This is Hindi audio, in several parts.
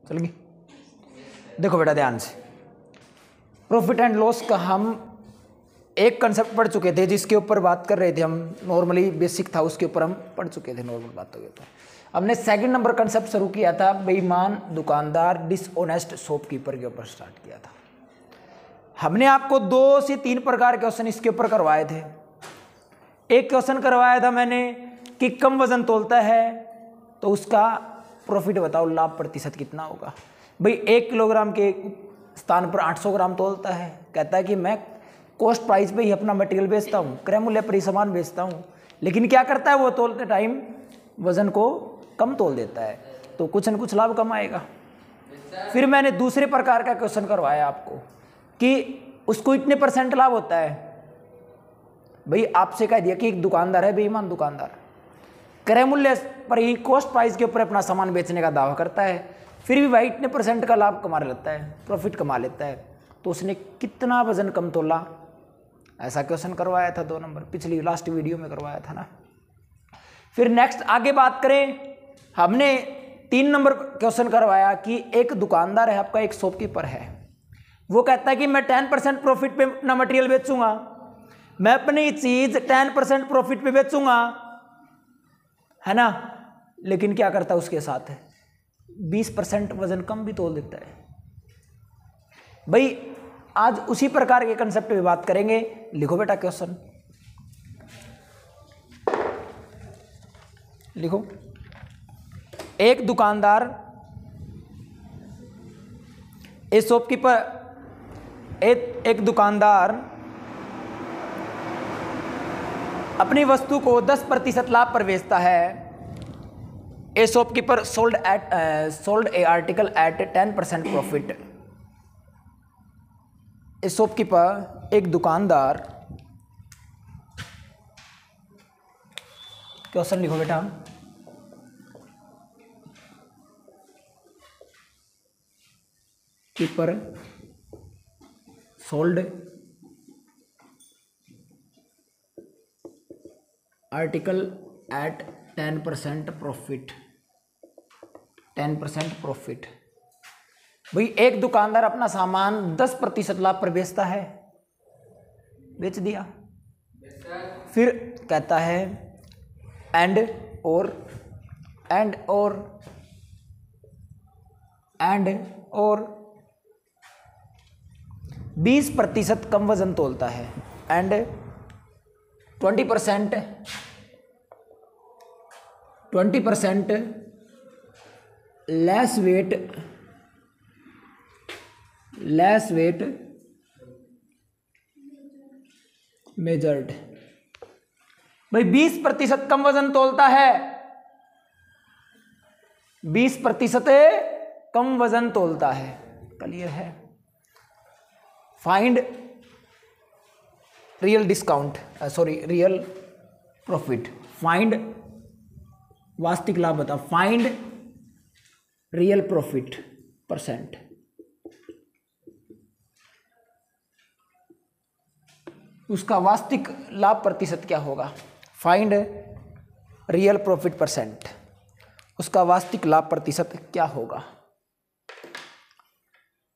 चलेगी। देखो बेटा ध्यान से, प्रॉफिट एंड लॉस का हम एक कंसेप्ट पढ़ चुके थे, जिसके ऊपर बात कर रहे थे हम, नॉर्मली बेसिक था, उसके ऊपर हम पढ़ चुके थे नॉर्मल बातों के ऊपर। हमने सेकंड नंबर कंसेप्ट शुरू किया था, बेईमान दुकानदार, डिसऑनेस्ट शॉपकीपर के ऊपर स्टार्ट किया था। हमने आपको 2 से 3 प्रकार के क्वेश्चन इसके ऊपर करवाए थे। एक क्वेश्चन करवाया था मैंने कि कम वजन तोलता है तो उसका प्रॉफिट बताओ, लाभ प्रतिशत कितना होगा। भाई 1 किलोग्राम के स्थान पर 800 ग्राम तोलता है, कहता है कि मैं कॉस्ट प्राइस पे ही अपना मटेरियल बेचता हूँ, क्रय मूल्य पर ही सामान बेचता हूँ, लेकिन क्या करता है वो तोलते टाइम वजन को कम तोल देता है, तो कुछ न कुछ लाभ कम आएगा। फिर मैंने दूसरे प्रकार का क्वेश्चन करवाया आपको कि उसको इतने % लाभ होता है। भाई आपसे कह दिया कि एक दुकानदार है, बेईमान दुकानदार, क्रय मूल्य पर ही कॉस्ट प्राइस के ऊपर अपना सामान बेचने का दावा करता है, फिर भी भाई इतने % का लाभ कमा लेता है, प्रॉफिट कमा लेता है, तो उसने कितना वजन कम तोला, ऐसा क्वेश्चन करवाया था 2 नंबर, पिछली लास्ट वीडियो में करवाया था ना। फिर नेक्स्ट आगे बात करें, हमने 3 नंबर क्वेश्चन करवाया कि एक दुकानदार है आपका, एक शॉपकीपर है, वो कहता है कि मैं 10% प्रॉफिट पे अपना मटेरियल बेचूंगा, मैं अपनी चीज 10% प्रॉफिट पे बेचूंगा, है ना, लेकिन क्या करता है उसके साथ है 20% वजन कम भी तोल देता है। भाई आज उसी प्रकार के कंसेप्ट पे बात करेंगे। लिखो बेटा क्वेश्चन, लिखो। एक दुकानदार, एक शॉपकीपर, एक दुकानदार अपनी वस्तु को 10% लाभ पर बेचता है। A shopkeeper sold a article at 10% profit. A shopkeeper, एक दुकानदार, क्वेश्चन लिखो बेटा, keeper sold article at 10% profit, 10% profit. भाई एक दुकानदार अपना सामान 10% लाभ पर बेचता है, बेच दिया, फिर कहता है एंड और 20% कम वजन तोलता है, एंड 20% लेस वेट मेजर्ड। भाई 20% कम वजन तोलता है, 20% कम वजन तोलता है, क्लियर है। Find real discount, real profit, find वास्तविक लाभ बता, फाइंड रियल प्रॉफिट %। उसका वास्तविक लाभ प्रतिशत क्या होगा, फाइंड रियल प्रॉफिट %, उसका वास्तविक लाभ प्रतिशत क्या होगा।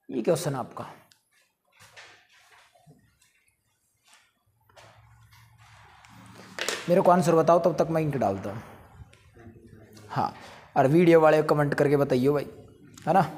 ये क्वेश्चन आपका। मेरे को आंसर बताओ, तब तक मैं इंक डालता हूँ। हाँ, और वीडियो वाले कमेंट करके बताइए भाई, है ना।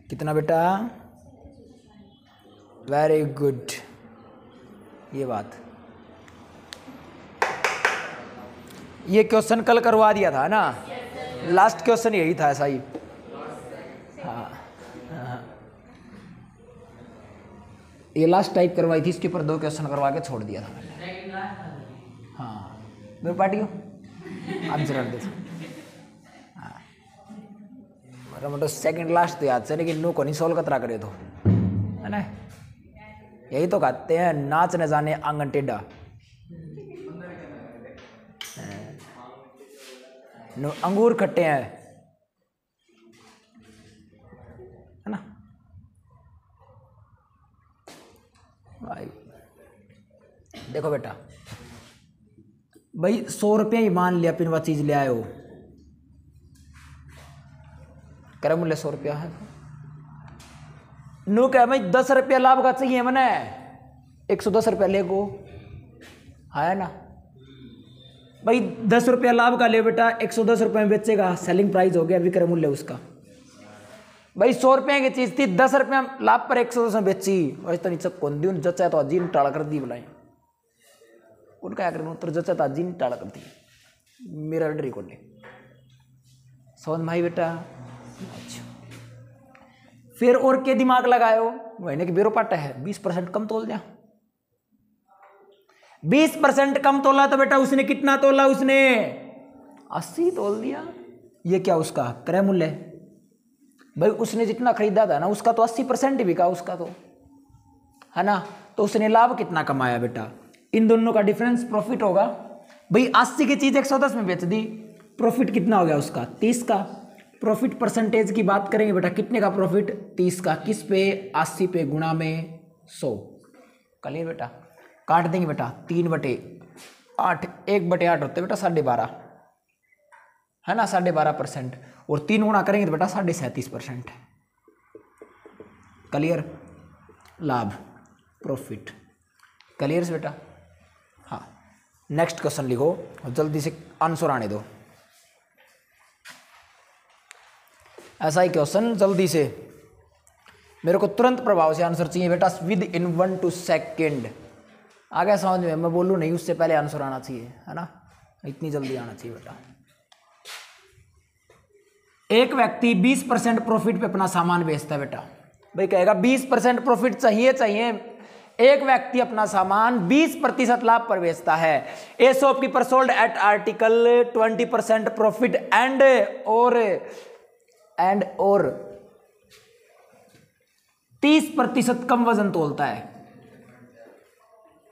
कितना बेटा, वेरी गुड। ये बात, ये क्वेश्चन कल करवा दिया था ना, लास्ट क्वेश्चन यही था, ऐसा ही। हाँ, ये लास्ट टाइप करवाई थी, इसके ऊपर 2 क्वेश्चन करवा के छोड़ दिया था मैंने। हाँ मेरे पार्टी को आंसर दे, मतलब सेकंड लास्ट तो याद से, लेकिन नो को नहीं सोल्व कतरा करे तो, है ना। यही तो कहते हैं नाच न जाने आंगन टेढ़ा। अंगूर खट्टे हैं, है ना भाई। देखो बेटा भाई 100 रुपये ही मान लिया पिनवा चीज ले आए हो, क्रय मूल्य 100 रुपया है। नो क्या भाई 10 रुपया लाभ का चाहिए मैंने, 110 रुपया ले गो, है ना भाई। 10 रुपया लाभ का ले बेटा, 110 रुपये में बेचेगा, सेलिंग प्राइस हो गया, विक्रय मूल्य उसका। भाई 100 रुपये की चीज थी, 10 रुपया लाभ पर 110 में बेची, वैसे तो नीचे कौन दी जचा तो अजीन टाड़ा कर दी बुलाई उनका आकर उत्तर जचा तो अजीन टाड़ा कर दी मेरा डरी को ले सोन भाई बेटा। अच्छा फिर और के दिमाग लगायो, महीने की बेरो पाटा है 20% कम तोल दिया। 20% कम तोला तो बेटा उसने कितना तोला, उसने 80 तोल दिया। ये क्या उसका क्रय मूल्य भाई, उसने जितना खरीदा था ना उसका तो 80% ही बिका उसका तो, है ना। तो उसने लाभ कितना कमाया बेटा, इन दोनों का डिफरेंस प्रॉफिट होगा भाई। 80 की चीज 110 में बेच दी, प्रॉफिट कितना हो गया उसका 30 का। प्रॉफिट परसेंटेज की बात करेंगे बेटा, कितने का प्रॉफिट 30 का, किस पे 80 पे गुणा में 100। क्लियर बेटा, काट देंगे बेटा 3/8, 1/8 होते बेटा 12.5, है ना 12.5%, और 3 गुणा करेंगे तो बेटा 37.5%। क्लियर, लाभ प्रॉफिट क्लियर से बेटा। हाँ नेक्स्ट क्वेश्चन लिखो और जल्दी से आंसर आने दो। ऐसा ही क्वेश्चन जल्दी से, मेरे को तुरंत प्रभाव से आंसर चाहिए बेटा, विद इन 1 to सेकेंड। आ गया समझ में, मैं बोलूँ नहीं उससे पहले आंसर आना चाहिए, है ना, इतनी जल्दी आना चाहिए बेटा। एक व्यक्ति 20% प्रॉफिट पे अपना सामान बेचता है बेटा, भाई कहेगा 20% प्रॉफिट चाहिए। एक व्यक्ति अपना सामान 20% लाभ पर बेचता है। A shopkeeper sold at article 20% profit and और 30% कम वजन तोलता है,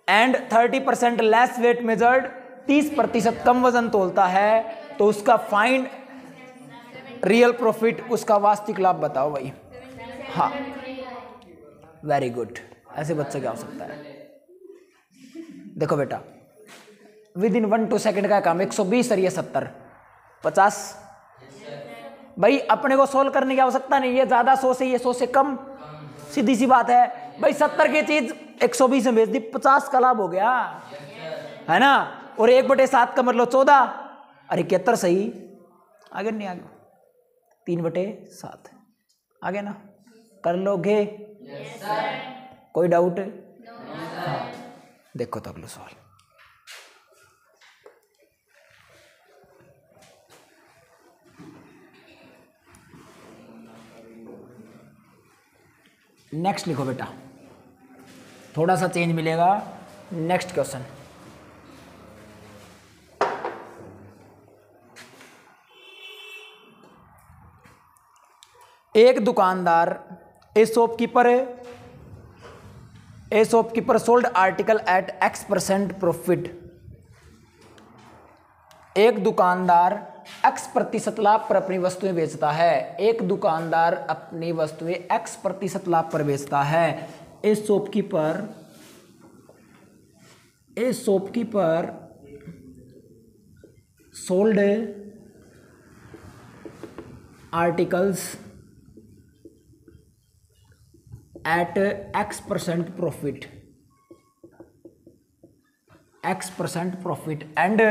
एंड 30% लेस वेट मेजर्ड, 30% कम वजन तोलता है, तो उसका फाइंड रियल प्रॉफिट, उसका वास्तविक लाभ बताओ भाई। हाँ वेरी गुड, ऐसे बच्चे क्या हो सकता है। देखो बेटा विद इन 1 to सेकेंड का काम, 120 और ये 70, 50। भाई अपने को सोल्व करने की आवश्यकता नहीं है, ज्यादा 100 से, ये 100 से कम, सीधी सी बात है भाई। 70 की चीज 120 में बेच दी, 50 का लाभ हो गया, है ना। और 1/7 का मतलब 14, अरे 71 सही, आगे नहीं आगे 3/7 आगे ना, कर लोगे कोई डाउट? हाँ देखो तो अगला सवाल। नेक्स्ट लिखो बेटा, थोड़ा सा चेंज मिलेगा। नेक्स्ट क्वेश्चन, एक दुकानदार a shopkeeper sold article at X% profit. एक दुकानदार X% लाभ पर अपनी वस्तुएं बेचता है। एक दुकानदार अपनी वस्तुएं X% लाभ पर बेचता है। A shopkeeper sold articles at X% profit and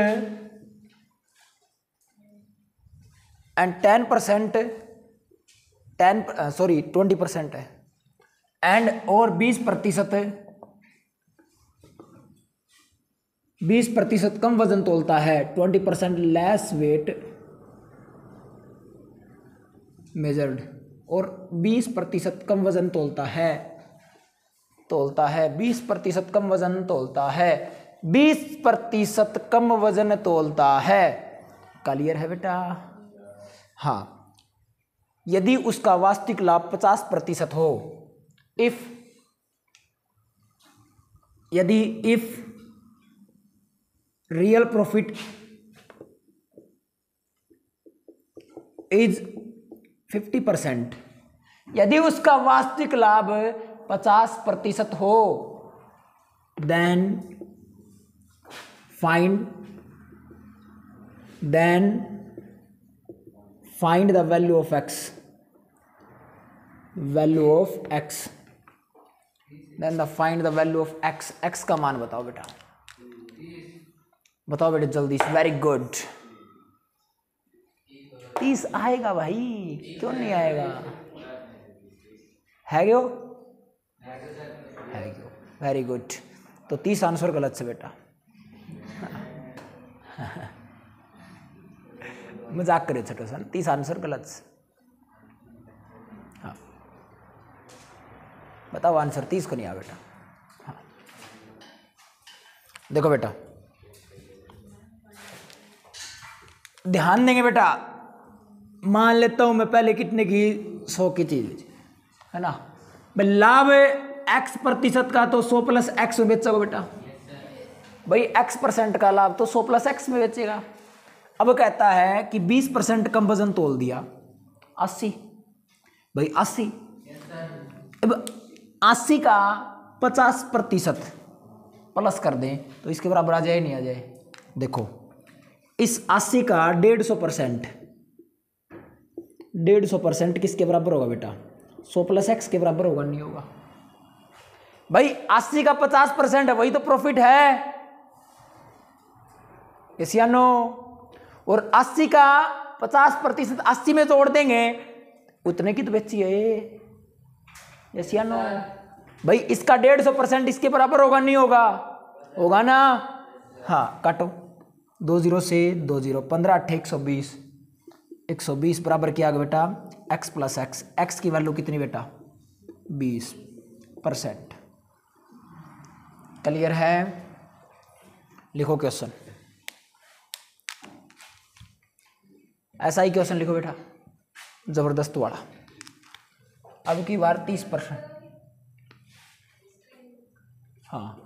20% है, एंड और 20% कम वजन तोलता है, 20% लेस वेट मेजर्ड, और 20% कम वजन तोलता है 20% कम वजन तोलता है, 20% कम वजन तोलता है। क्लियर है बेटा? हाँ, यदि उसका वास्तविक लाभ 50% हो, इफ यदि इफ रियल प्रॉफिट इज 50%, यदि उसका वास्तविक लाभ 50% हो, then find the value of x, find the value of x। x का मान बताओ बेटा, बताओ बेटा जल्दी से। वेरी गुड, 30 आएगा भाई, क्यों नहीं आएगा? है क्यों? Very good. तो 30 आंसर गलत से बेटा। मजाक करे छोटे सन, 30 आंसर गलत से। हाँ बताओ आंसर 30 को नहीं आ बेटा। हाँ देखो बेटा, ध्यान देंगे बेटा। मान लेता हूं मैं पहले कितने की, 100 की चीज है ना, भाई लाभ x% का तो 100 + x में बेचोगे बेटा। भाई x% का लाभ तो 100 + x में बेचेगा। अब कहता है कि 20% कम वजन तोल दिया, 80। भाई 80, अब 80 का 50% प्लस कर दें तो इसके बराबर आ जाए नहीं आ जाए? देखो इस 80 का 150% किसके बराबर होगा बेटा? 100 + x के बराबर होगा, नहीं होगा? भाई 80 का 50% है, वही तो प्रॉफिट है, यस या नो? और 80 का 50% 80 में तोड़ देंगे, उतने की तो बेची है, यस या नो? भाई इसका 150% इसके बराबर होगा, नहीं होगा? होगा ना? हाँ काटो, 2 0 से 2 0, 15 8 120, 120 बराबर क्या गया बेटा? x + x। x की वैल्यू कितनी बेटा? 20%। क्लियर है? लिखो क्वेश्चन, ऐसा ही क्वेश्चन लिखो बेटा, जबरदस्त वाला। अब की बार 30%। हाँ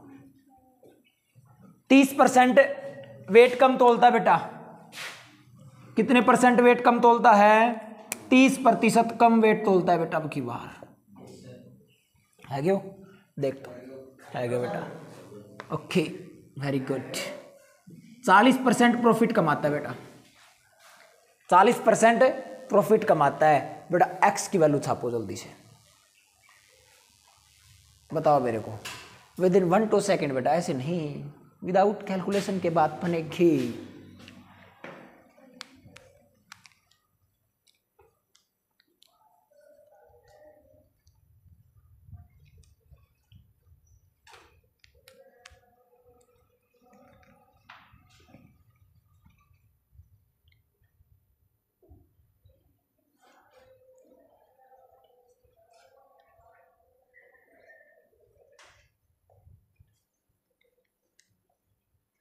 30% वेट कम तोलता है बेटा। कितने % वेट कम तोलता है? 30% कम वेट तोलता है बेटा अब की बार। है क्यों? देख तो है क्या बेटा? Okay very good. 40% प्रॉफिट कमाता है बेटा, 40% प्रॉफिट कमाता है बेटा। x की वैल्यू छापो जल्दी से, बताओ मेरे को विद इन 1-2 सेकेंड बेटा, ऐसे नहीं, विदाउट कैलकुलेशन के बाद बनेगी।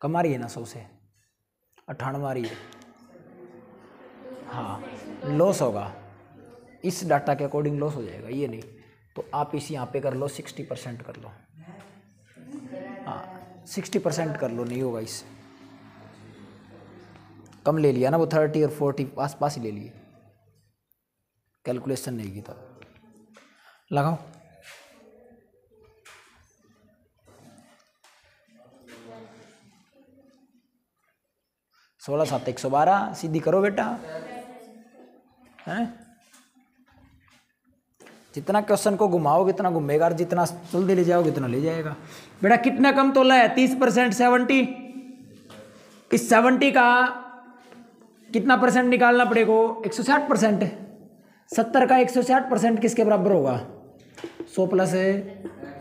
कमा रही है ना 100 से, 98 रही है। हाँ लॉस होगा, इस डाटा के अकॉर्डिंग लॉस हो जाएगा, ये नहीं तो आप इस यहाँ पे कर लो 60% कर लो। हाँ 60% कर लो, नहीं होगा इससे कम ले लिया ना, वो 30 और 40 आस पास ही ले लिए, कैलकुलेशन नहीं की तो लगाओ। सोलह 7 112 सीधी करो बेटा, हैं? जितना क्वेश्चन को घुमाओगे इतना घूमेगा, और जितना जल्दी ले जाओगे इतना ले जाएगा बेटा। कितना कम तोला है? 30%, 70। इस 70 का कितना % निकालना पड़ेगा? 160%। 70 का 160% किसके बराबर होगा? 100 +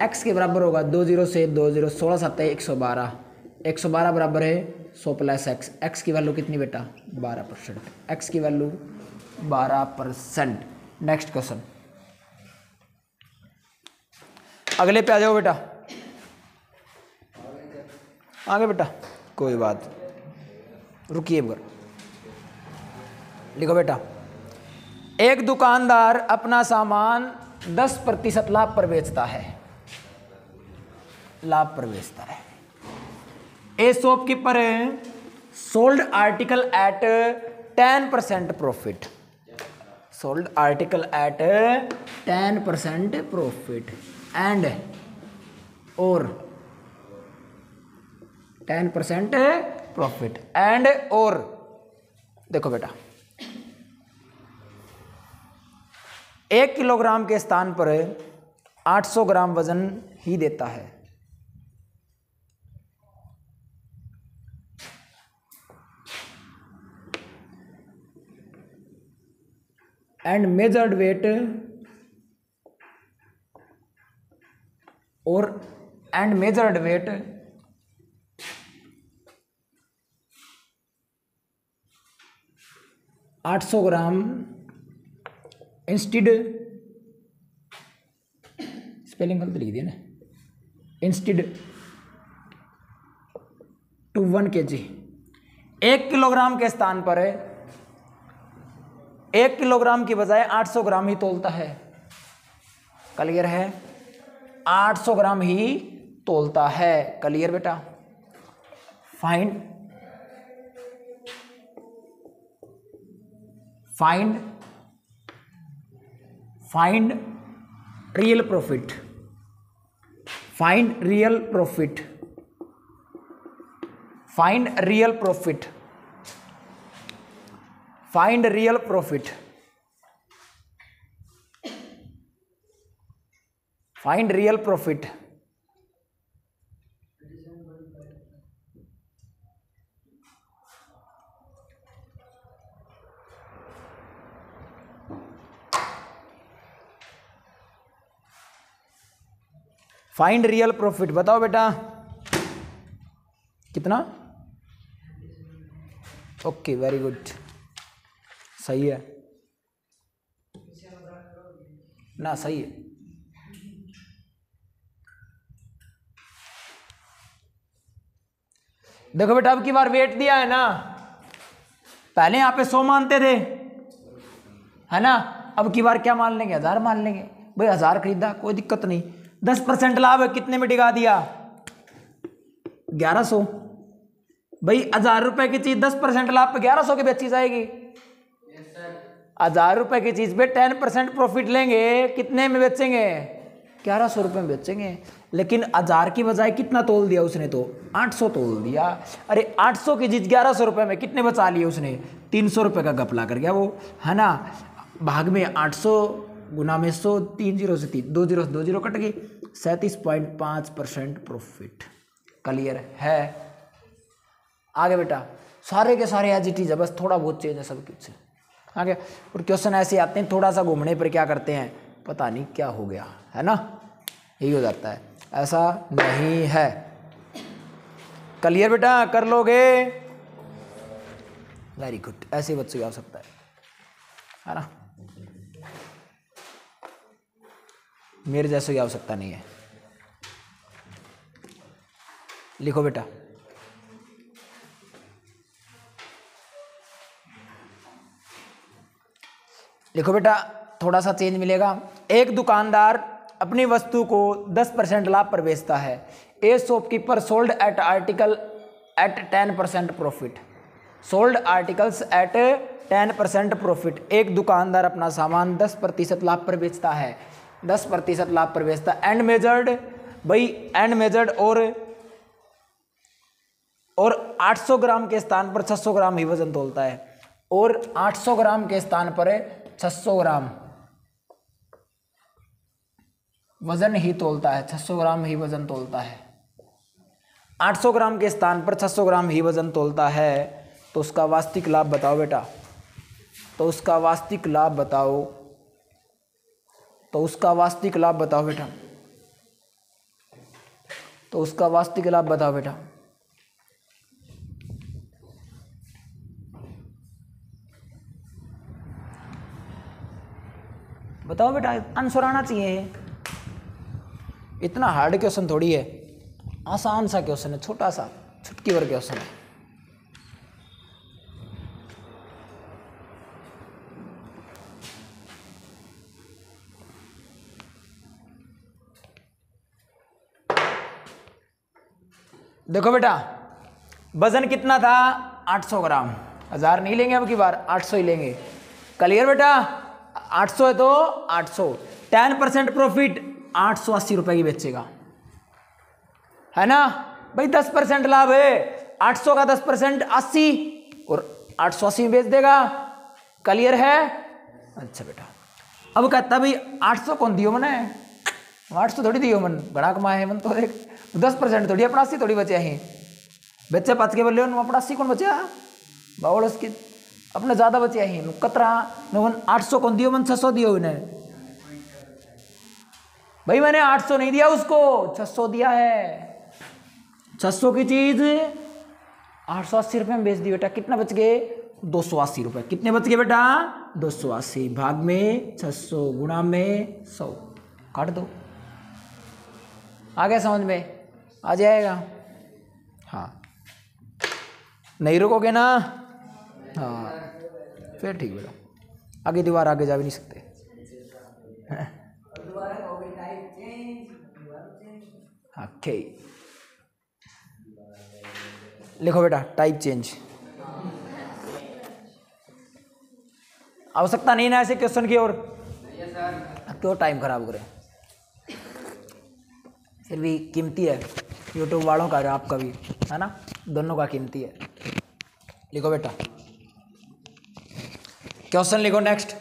x के बराबर होगा। 2 0 से 2 0, 16 7 112, 112 बराबर है 100 + x। x की वैल्यू कितनी बेटा? 12%। x की वैल्यू 12%। नेक्स्ट क्वेश्चन, अगले पे आ जाओ बेटा, आगे बेटा, कोई बात रुकिए बर। लिखो बेटा, एक दुकानदार अपना सामान 10% लाभ पर बेचता है। लाभ पर बेचता है। A shopkeeper sold article at 10% profit, sold article at 10% profit and और 10% प्रॉफिट एंड और देखो बेटा 1 किलोग्राम के स्थान पर 800 ग्राम वजन ही देता है। एंड मेजर्ड वेट और and measured weight 800 gram instead, spelling गलत लिख दिया ना, इंस्टीड टू 1 kg, 1 किलोग्राम के स्थान पर 1 किलोग्राम की बजाय 800 ग्राम ही तोलता है। क्लियर है? 800 ग्राम ही तोलता है। क्लियर बेटा? Find real profit, find real profit, find real profit, find real profit, find real profit. Find real profit बताओ बेटा कितना? ओके वेरी गुड, सही है ना, सही है। देखो बेटा अब की बार वेट दिया है ना, पहले यहां पे 100 मानते थे है ना, अब की बार क्या मान लेंगे? 1000 मान लेंगे। भाई 1000 खरीदा कोई दिक्कत नहीं, 10% लाभ है, कितने में टिका दिया? 1100। भाई 1000 रुपए की चीज 10% लाभ पे 1100 की बेची जाएगी। 1000 रुपए की चीज पे 10% प्रॉफिट लेंगे, कितने में बेचेंगे? 1100 रुपए में बेचेंगे। लेकिन 1000 की बजाय कितना तोल दिया उसने? तो 800 तोल दिया। अरे 800 की चीज 1100 रुपए में कितने बचा लिए उसने? 300 रुपए का गपला कर गया वो, है ना। भाग में 800 गुना में 100, 3 जीरो से 2 जीरो कट गई, 37.5% प्रॉफिट। क्लियर है? आगे बेटा सारे के सारे एज इट इज है, बस थोड़ा बहुत चेंज है सब कुछ आगे। और क्वेश्चन ऐसे आते हैं थोड़ा सा घूमने पर क्या करते हैं पता नहीं क्या हो गया, है ना, यही हो जाता है, ऐसा नहीं है। क्लियर बेटा? कर लोगे? वेरी गुड, ऐसे बच्चों की आवश्यकता है ना, मेरे जैसे की आवश्यकता नहीं है। लिखो बेटा लिखो बेटा, थोड़ा सा चेंज मिलेगा। एक दुकानदार अपनी वस्तु को 10% लाभ पर बेचता है। A shopkeeper sold at article at 10% profit, sold articles at 10% profit. एक दुकानदार अपना सामान 10% लाभ पर बेचता है, 10% लाभ पर बेचता है। एंड मेजर्ड, भाई एंड मेजर्ड और 800 ग्राम के स्थान पर 600 ग्राम ही वजन तोलता है, और 800 ग्राम के स्थान पर 600 ग्राम वजन ही तोलता है, 600 ग्राम ही वजन तोलता है। 800 ग्राम के स्थान पर 600 ग्राम ही वजन तोलता है, तो उसका वास्तविक लाभ बताओ बेटा, तो उसका वास्तविक लाभ बताओ, तो उसका वास्तविक लाभ बताओ बेटा, तो उसका वास्तविक लाभ बताओ बेटा। बताओ बेटा, आंसर आना चाहिए। इतना हार्ड क्वेश्चन थोड़ी है, आसान सा क्वेश्चन है, छोटा सा छुटकी भर क्वेश्चन है। देखो बेटा, वजन कितना था? 800 ग्राम। 1000 नहीं लेंगे अब की बार, 800 ही लेंगे। क्लियर बेटा? 800 है तो 800। 10% प्रॉफिट 880 रुपए की बेचेगा, है ना भाई? 10% लाभ है, 800 का 10% 80 और 880 में बेच देगा। क्लियर है? अच्छा बेटा, अब कहता भाई 800 कौन दियो मैंने? 800 थोड़ी दियो मन, बड़ा कमाए है मन तो देख। 10% थोड़ी, अपना 80 थोड़ी बचे हैं। बच्चे पच के बोले अपना 80 कौन बचा बावल उसकी, अपने ज्यादा बचे हैं कतरा। 800 कौन दियो मन? 600 दियो इन्हें भाई। मैंने 800 नहीं दिया उसको, 600 दिया है। 600 की चीज 880 रुपये में बेच दी बेटा। कितना बच गए? 280 रुपये। कितने बच गए बेटा? 280 भाग में 600 गुणा में 100 काट दो। आ गया समझ में? आ जाएगा। हाँ, नहीं रुकोगे ना? हाँ फिर ठीक बेटा, आगे दीवार आगे जा भी नहीं सकते। ओके, लिखो बेटा टाइप चेंज। आवश्यकता नहीं ना ऐसे क्वेश्चन की ओर, क्यों टाइम खराब करें? फिर भी कीमती है, यूट्यूब वालों का आपका भी है ना, दोनों का कीमती है। लिखो बेटा क्वेश्चन लिखो नेक्स्ट।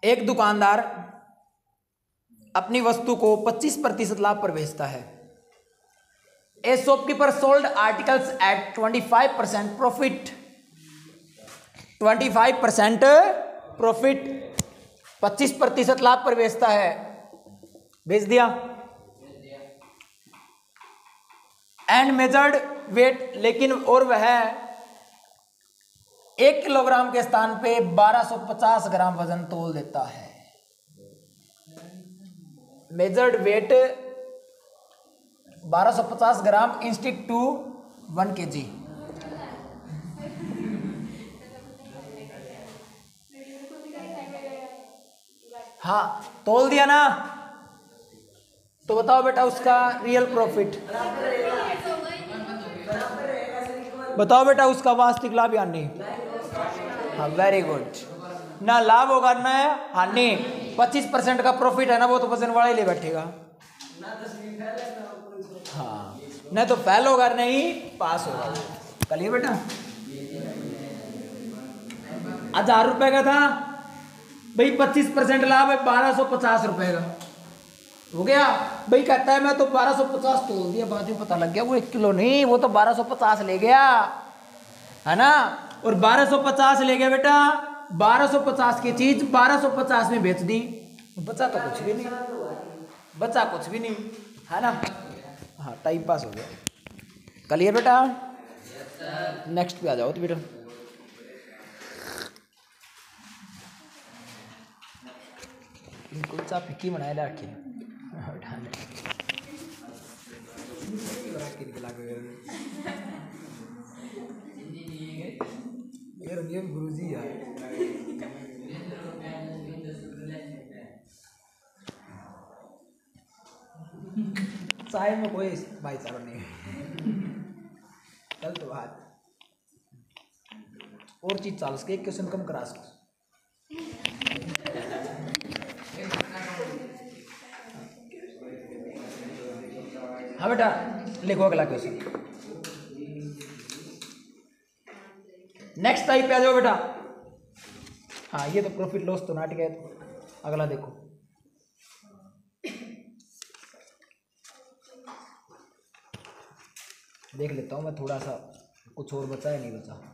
एक दुकानदार अपनी वस्तु को 25% लाभ पर बेचता है। A shopkeeper sold articles at 25% profit. 25% profit, 25% लाभ पर बेचता है, बेच दिया। एंड मेजर्ड वेट, लेकिन और वह 1 किलोग्राम के स्थान पे 1250 ग्राम वजन तोल देता है। Measured weight 1250 gram instead to 1 kg। हाँ तोल दिया ना, तो बताओ बेटा उसका रियल प्रॉफिट, बताओ बेटा उसका वास्तविक लाभ या नहीं? हाँ वेरी गुड, ना लाभ होगा ना हानि। 25% का प्रॉफिट है ना, वो तो वजन वाला ही ले बैठेगा। हाँ, नहीं तो फेल होगा नहीं पास होगा। कलिए बेटा 1000 रुपए का था भाई, 25% लाभ है 1250 रुपए का हो गया भाई। कहता है मैं तो 1250 तोल दिया, बाद में पता लग गया वो 1 किलो नहीं, वो तो 1250 ले गया, है ना। और 1250 ले गया बेटा, 1250 की चीज 1250 में बेच दी, बचा तो कुछ भी नहीं, बचा कुछ भी नहीं, है ना। हाँ टाइम पास हो गया। क्लियर बेटा? नेक्स्ट पे आ जाओ तो बेटा। कुछ आप फिक्की बनाए रखी गुरुजी यार, चाय में कोई भाईचारा नहीं है। गलत बात, और चीज चाल सके, एक क्वेश्चन कम करा सके। हाँ बेटा लिखो अगला क्वेश्चन। नेक्स्ट टाइप पे आ जाओ बेटा। हाँ ये तो प्रॉफिट लॉस तो नाटक है, तो अगला देखो। देख लेता हूँ मैं थोड़ा सा, कुछ और बचा है नहीं बचा।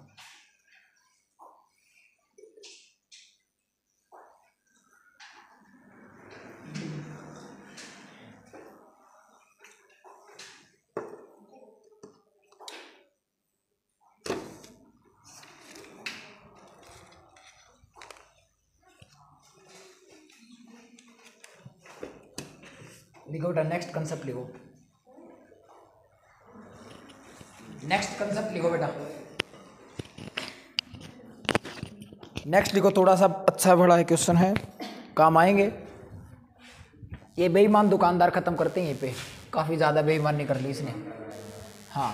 लिखो बेटा नेक्स्ट कंसेप्ट लिखो। नेक्स्ट कंसेप्ट लिखो बेटा। नेक्स्ट लिखो, थोड़ा सा अच्छा बड़ा है क्वेश्चन है, काम आएंगे। ये बेईमान दुकानदार खत्म करते हैं यहीं पे, काफी ज्यादा बेईमानी कर ली इसने। हाँ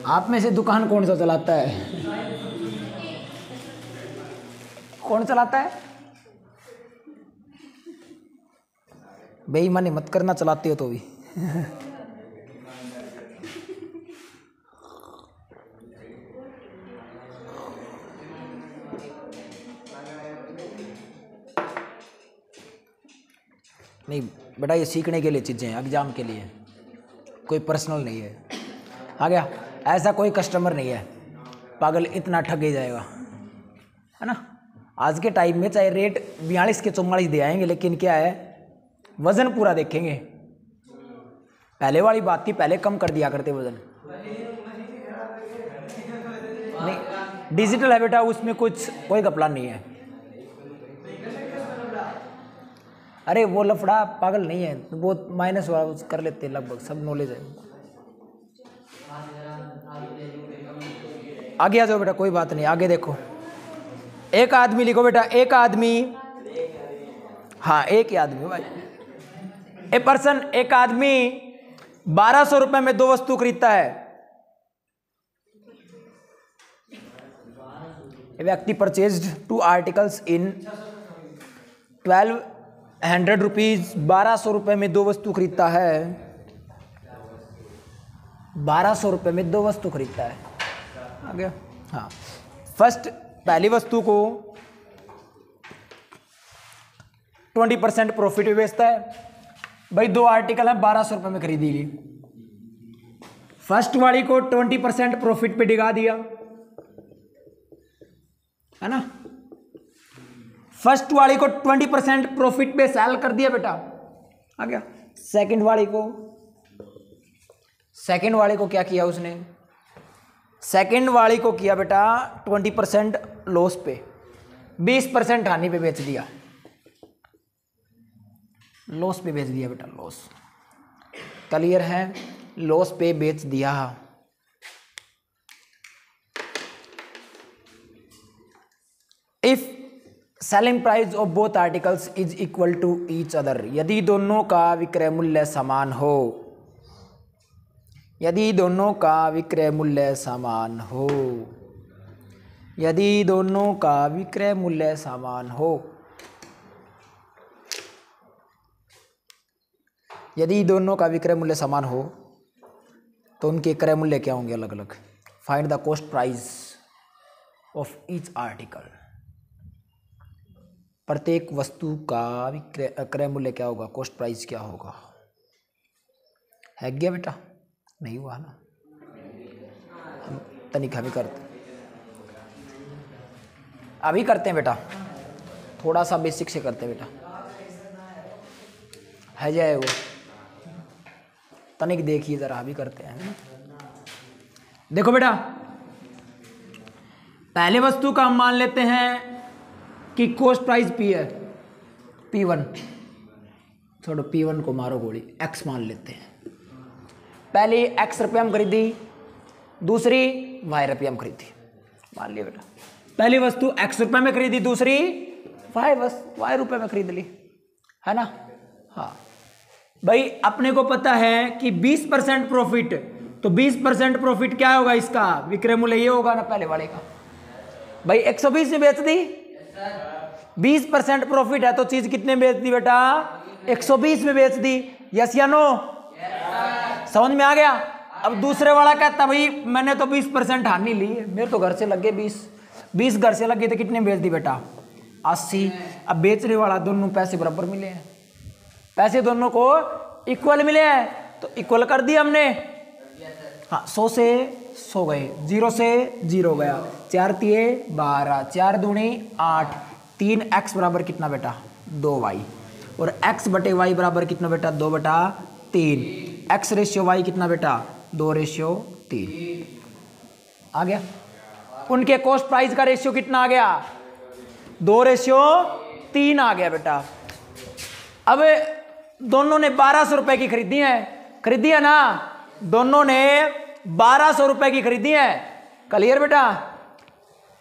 आप में से दुकान कौन सा चलाता है? कौन चलाता है? बेईमानी मत करना, चलाते हो तो भी। नहीं बेटा, ये सीखने के लिए चीज़ें हैं, एग्जाम के लिए, कोई पर्सनल नहीं है। आ गया? ऐसा कोई कस्टमर नहीं है पागल इतना ठग ही जाएगा, है ना। आज के टाइम में चाहे रेट 42 के 44 दे आएंगे, लेकिन क्या है, वजन पूरा देखेंगे। पहले वाली बात थी, पहले कम कर दिया करते वजन। नहीं डिजिटल है बेटा, उसमें कुछ कोई घपला नहीं है। अरे वो लफड़ा पागल नहीं है, वो माइनस वाला कर लेते, लगभग सब नॉलेज है। आगे आ जाओ बेटा, कोई बात नहीं, आगे देखो। एक आदमी लिखो बेटा, एक आदमी, हाँ एक ही आदमी भाई, ए पर्सन, एक आदमी 1200 रुपए में 2 वस्तु खरीदता है। ए व्यक्ति परचेज्ड 2 आर्टिकल्स इन 1200 रुपीज, 1200 रुपए में 2 वस्तु खरीदता है। 1200 रुपए में 2 वस्तु खरीदता है। आ गया? हाँ। फर्स्ट, पहली वस्तु को 20% प्रॉफिट में बेचता है। भाई 2 आर्टिकल है, 1200 रुपए में खरीदी ली। फर्स्ट वाली को 20% प्रॉफिट पे डिगा दिया, है ना। फर्स्ट वाली को 20% प्रॉफिट पे सेल कर दिया बेटा। आ गया? सेकंड वाली को क्या किया उसने? सेकंड वाली को किया बेटा 20% लॉस पे, 20% हानि पे बेच दिया। लॉस पे बेच दिया बेटा, लॉस। क्लियर है? लॉस पे बेच दिया। If selling price of both articles is equal to each other, यदि दोनों का विक्रय मूल्य समान हो, यदि दोनों का विक्रय मूल्य समान हो, यदि दोनों का विक्रय मूल्य समान हो, यदि दोनों का विक्रय मूल्य समान हो तो उनके क्रय मूल्य क्या होंगे? अलग अलग। Find the cost price of each article, प्रत्येक वस्तु का क्रय मूल्य क्या होगा, कॉस्ट प्राइस क्या होगा। है क्या बेटा? नहीं हुआ ना, हम तनिक अभी करते, अभी करते हैं बेटा, थोड़ा सा बेसिक से करते हैं बेटा, है जाए वो, तनिक देखिए जरा, अभी करते हैं। देखो बेटा, पहले वस्तु का हम मान लेते हैं कि कॉस्ट प्राइस P है, P1, छोड़ो P1 को मारो गोली, X मान लेते हैं। पहली X रुपये हम खरीदी, दूसरी Y रुपये हम खरीदी, मान लिया बेटा। पहली वस्तु X रुपये में खरीदी, दूसरी Y रुपये में खरीद ली, है ना। हाँ भाई, अपने को पता है कि 20% प्रॉफिट, तो 20% प्रॉफिट क्या होगा इसका? विक्रय मूल्य ये होगा ना पहले वाले का। भाई 120 में बेच दी, 20% प्रॉफिट है तो चीज कितने में बेच दी बेटा? 120 में बेच दी। यस या नो? समझ में आ गया? अब दूसरे वाला कहता भाई मैंने तो 20% हानि ली है, मेरे तो घर से लगे 20 घर से लगे, तो कितने में बेच दी बेटा? 80। अब बेचने वाला दोनों पैसे बराबर मिले हैं, पैसे दोनों को इक्वल मिले हैं, तो इक्वल कर दिया हमने। हाँ, 100 से 100 गए, 0 से 0 गया, 4 तिये 12, 4 दूनी 8, 3x बराबर कितना बेटा? 2y, और x बटे y बराबर कितना बेटा? 2/3। x रेशियो y कितना बेटा? 2/3। आ गया? उनके कॉस्ट प्राइस का रेशियो कितना आ गया? 2/3 आ गया बेटा। अब दोनों ने 1200 रुपए की खरीदी है ना, दोनों ने 1200 रुपए की खरीदी है। क्लियर बेटा।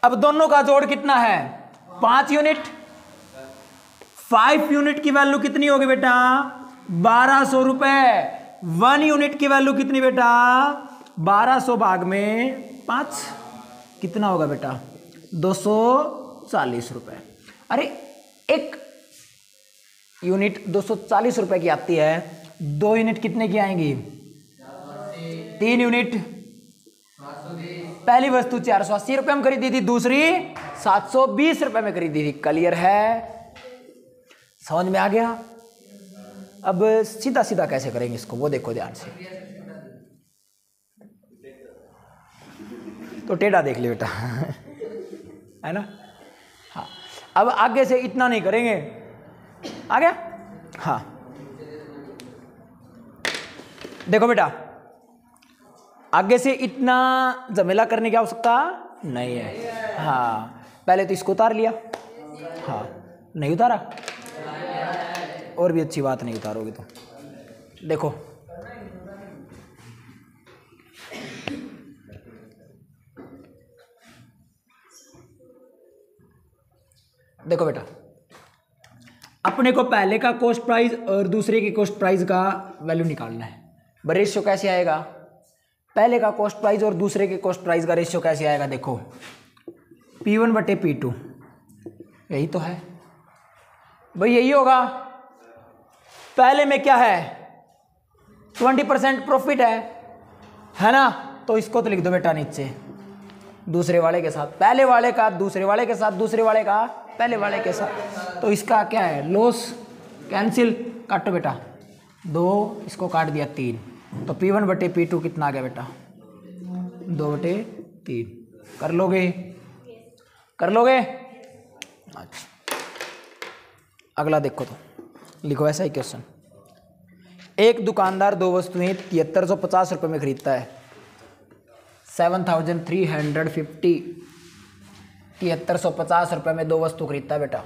अब दोनों का जोड़ कितना है? 5 यूनिट। 5 यूनिट की वैल्यू कितनी होगी बेटा? 1200 रुपए। 1 यूनिट की वैल्यू कितनी बेटा? 1200 भाग में 5 कितना होगा बेटा? 240 रुपए। अरे एक यूनिट 240 रुपए की आती है, 2 यूनिट कितने की आएंगी? 3 यूनिट। पहली वस्तु 480 रुपए में खरीदी थी, दूसरी 720 रुपए में खरीदी थी। क्लियर है? समझ में आ गया? अब सीधा सीधा कैसे करेंगे इसको वो देखो ध्यान से। तो टेढ़ा देख ले बेटा है ना। हाँ, अब आगे से इतना नहीं करेंगे। आ गया? हाँ, देखो बेटा, आगे से इतना झमेला करने की आवश्यकता नहीं है। हाँ, पहले तो इसको उतार लिया। हाँ, नहीं उतारा? और भी अच्छी बात, नहीं उतारोगे तो देखो, देखो बेटा, अपने को पहले का कॉस्ट प्राइस और दूसरे के कॉस्ट प्राइस का वैल्यू निकालना है। रेशियो कैसे आएगा? पहले का कॉस्ट प्राइस और दूसरे के कॉस्ट प्राइस का रेशियो कैसे आएगा? देखो, P1 बटे P2, यही तो है भाई, यही होगा। पहले में क्या है? 20% प्रॉफिट है ना? तो इसको तो लिख दो बेटा नीचे, दूसरे वाले के साथ पहले वाले का, दूसरे वाले के साथ दूसरे वाले का पहले वाले के साथ। तो इसका क्या है? लॉस। कैंसिल, काटो बेटा, 2, इसको काट दिया 3, तो P1 बटे P2 कितना आ गया बेटा? 2 बटे 3। कर लोगे? कर लोगे? अच्छा, अगला देखो, तो लिखो ऐसा ही क्वेश्चन। एक दुकानदार 2 वस्तुएं 7350 रुपये में खरीदता है। 7350, 7350 रुपये में 2 वस्तु खरीदता है बेटा।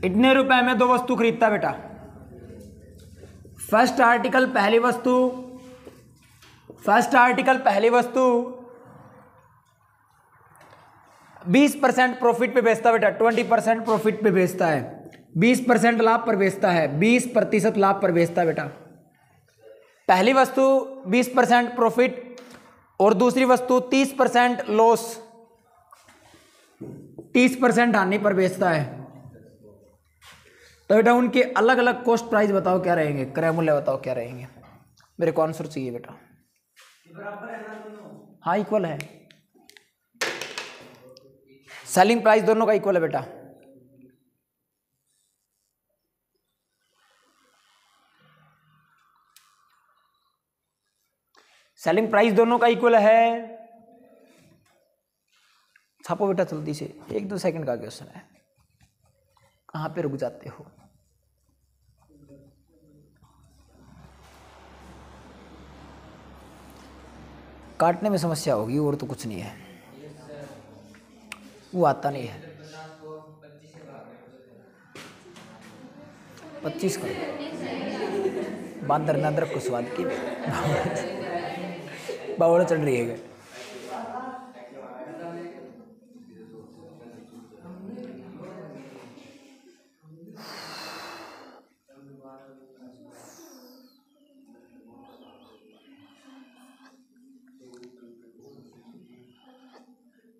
इतने रुपए में 2 वस्तु खरीदता है बेटा। फर्स्ट आर्टिकल पहली वस्तु, फर्स्ट आर्टिकल पहली वस्तु 20% प्रॉफिट पे बेचता है बेटा, 20% प्रॉफिट पे बेचता है, 20% लाभ पर बेचता है, 20% लाभ पर बेचता है बेटा। पहली वस्तु 20% प्रॉफिट और दूसरी वस्तु 30% लॉस, 30% हानि पर बेचता है। तो बेटा उनके अलग अलग कॉस्ट प्राइस बताओ क्या रहेंगे, क्रय मूल्य बताओ क्या रहेंगे। मेरे को आंसर चाहिए बेटा। हाँ, इक्वल है। सेलिंग प्राइस दोनों का इक्वल है बेटा। सेलिंग प्राइस दोनों का इक्वल है। छापो बेटा जल्दी से, 1-2 सेकंड का क्वेश्चन है, कहां पे रुक जाते हो। काटने में समस्या होगी और तो कुछ नहीं है, वो आता नहीं है। 25 का बांदर नदरक को स्वाद की बावड़ चढ़ रही है।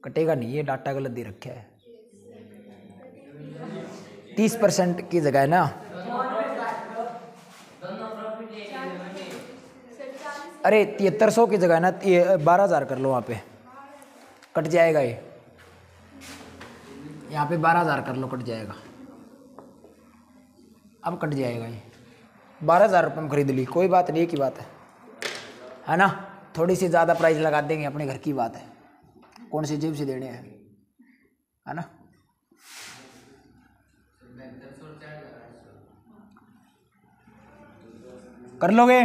कटेगा नहीं, ये डाटा गलत दे रखा है। 30% की जगह है ना, अरे 7300 की जगह है ना, 12,000 कर लो, वहाँ पे कट जाएगा। ये यहाँ पे 12,000 कर लो, कट जाएगा। अब कट जाएगा। ये 12,000 रुपये में खरीद ली, कोई बात नहीं, की बात है ना। थोड़ी सी ज़्यादा प्राइस लगा देंगे, अपने घर की बात है, कौन सी जेब से देने हैं, है ना। कर लोगे?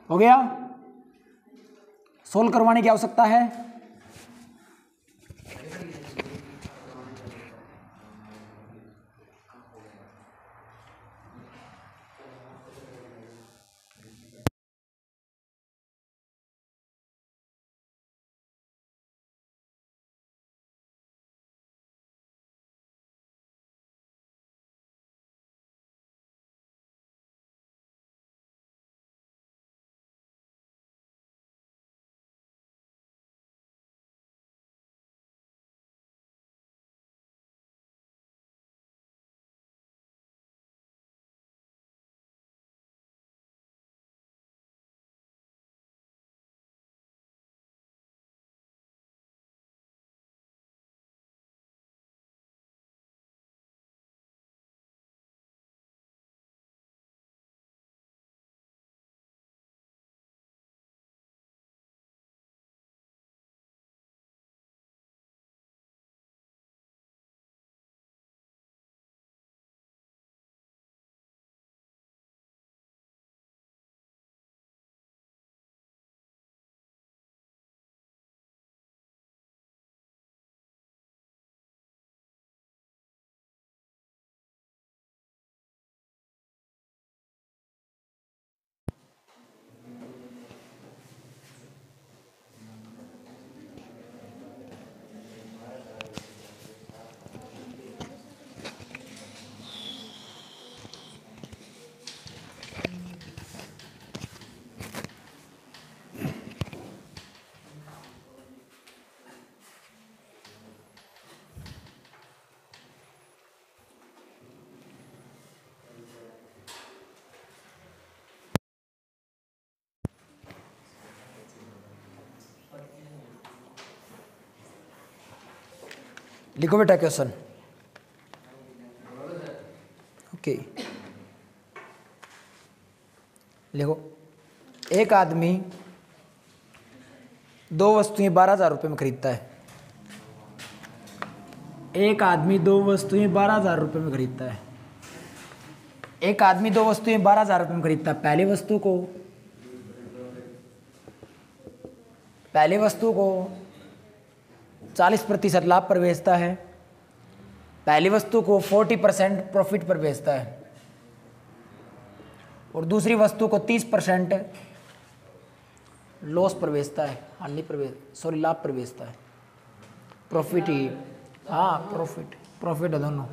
हो गया? सोल्व करवाने की आवश्यकता है। लिखो बेटा क्वेश्चन। ओके, लिखो। एक आदमी 2 वस्तुएं 12,000 रुपये में खरीदता है। एक आदमी 2 वस्तुएं 12,000 रुपये में खरीदता है। एक आदमी 2 वस्तुएं 12,000 रुपये में खरीदता है। पहली वस्तु को 40% लाभ पर बेचता है। पहली वस्तु को 40% प्रॉफिट पर बेचता है और दूसरी वस्तु को 30% लॉस पर बेचता है, लाभ पर बेचता है। प्रॉफिट ही, हाँ प्रॉफिट है दोनों,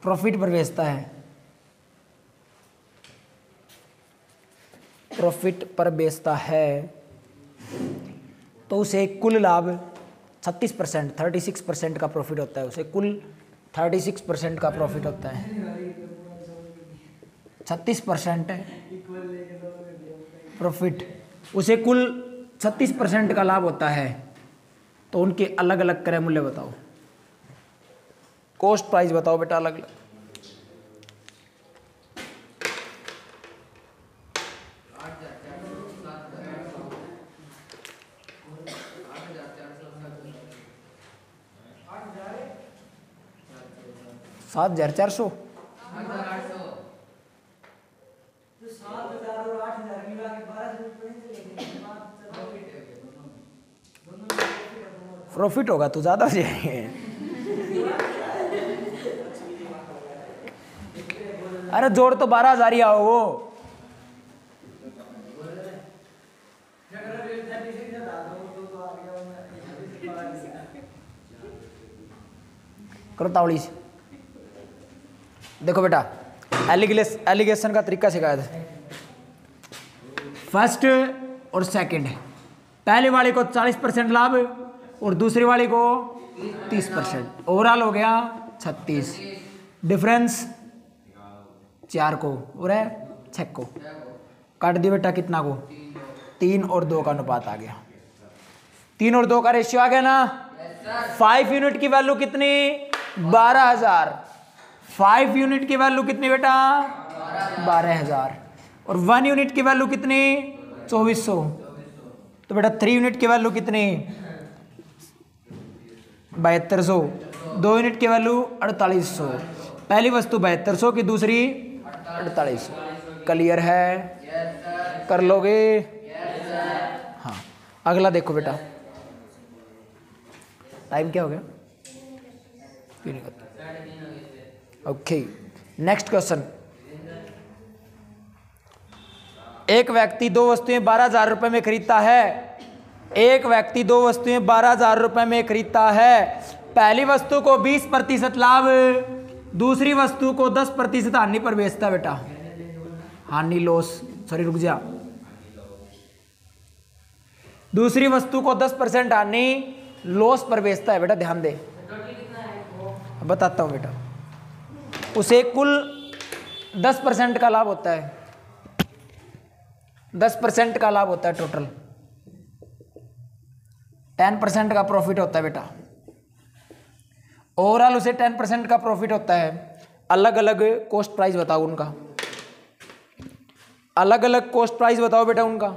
प्रॉफिट पर बेचता है, प्रॉफिट पर बेचता है तो उसे कुल लाभ 36% का प्रॉफिट होता है। उसे कुल 36% का प्रॉफिट होता है। 36% प्रॉफिट, उसे कुल 36% का लाभ होता है। तो उनके अलग अलग क्रय मूल्य बताओ, कॉस्ट प्राइस बताओ बेटा अलग अलग। $7,400। प्रॉफिट होगा तो ज्यादा हो जाएंगे। अरे जोड़ तो 12,000 ही आओ वो। करो तावड़ी से। देखो बेटा, एलिगेशन का तरीका सिखाया था। फर्स्ट और सेकंड, पहले वाले को 40% लाभ और दूसरे वाले को 30%, ओवरऑल हो गया 36। डिफरेंस 4 को और 6 को काट दिया बेटा, कितना को 3 और 2 का अनुपात आ गया। 3 और 2 का रेशियो आ गया ना। 5 यूनिट की वैल्यू कितनी? 12,000। 5 यूनिट की वैल्यू कितनी बेटा? 12,000। और 1 यूनिट की वैल्यू कितनी? 2400। तो बेटा 3 यूनिट की वैल्यू कितनी? 7200। 2 यूनिट की वैल्यू 4800। पहली वस्तु 7200 की, दूसरी 4800। क्लियर है? कर लोगे? अगला देखो बेटा, टाइम क्या हो गया? Okay, next question. एक व्यक्ति दो वस्तुएं 12,000 रुपए में खरीदता है। एक व्यक्ति दो वस्तुएं 12,000 रुपए में खरीदता है। पहली वस्तु को 20% लाभ, दूसरी वस्तु को 10% हानि पर बेचता है बेटा। हानि, लॉस, सॉरी रुक जा। दूसरी वस्तु को 10% हानि, लॉस पर बेचता है बेटा, ध्यान दे। बताता हूं बेटा। उसे कुल 10% का लाभ होता है, 10% का लाभ होता है टोटल। 10% का प्रॉफिट होता है बेटा। ओवरऑल उसे 10% का प्रॉफिट होता है। अलग अलग कॉस्ट प्राइस बताओ उनका, अलग अलग कॉस्ट प्राइस बताओ बेटा उनका।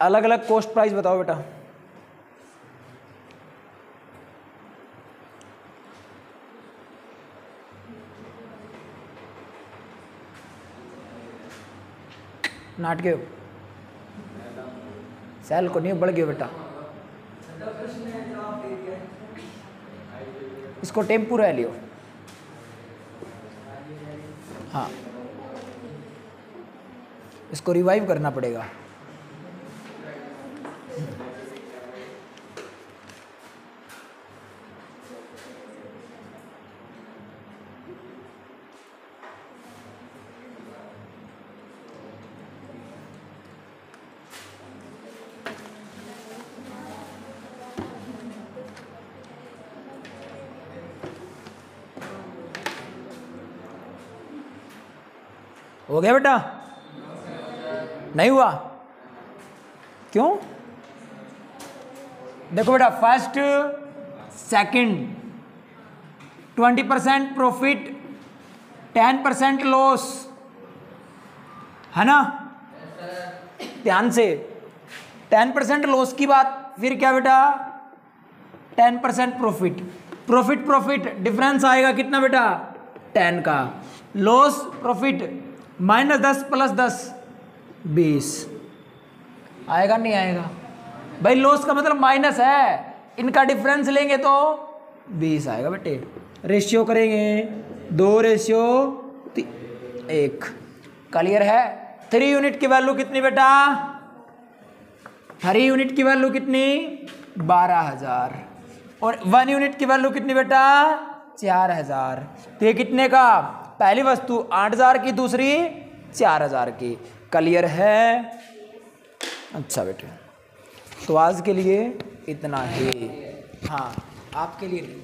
अलग अलग कॉस्ट प्राइस बताओ बेटा। नाटके हो, सैल को नहीं बढ़ गया बेटा। इसको टेम्पू रह लियो। हाँ, इसको रिवाइव करना पड़ेगा। हो गया बेटा? नहीं हुआ? क्यों? देखो बेटा, फर्स्ट सेकंड 20% प्रॉफिट, 10% लॉस, है ना? ध्यान से, 10% लॉस की बात, फिर क्या बेटा? 10% प्रॉफिट। प्रॉफिट प्रॉफिट डिफरेंस आएगा कितना बेटा? 10 का। लॉस प्रॉफिट -10 + 10 20 आएगा नहीं आएगा? भाई लॉस का मतलब माइनस है, इनका डिफरेंस लेंगे तो 20 आएगा बेटे। रेशियो करेंगे 2:1। क्लियर है? 3 यूनिट की वैल्यू कितनी बेटा? 3 यूनिट की वैल्यू कितनी? 12,000। और 1 यूनिट की वैल्यू कितनी बेटा? 4,000। तो ये कितने का? पहली वस्तु 8,000 की, दूसरी 4,000 की। क्लियर है? अच्छा बेटे, तो आज के लिए इतना ही। हाँ, आपके लिए नहीं।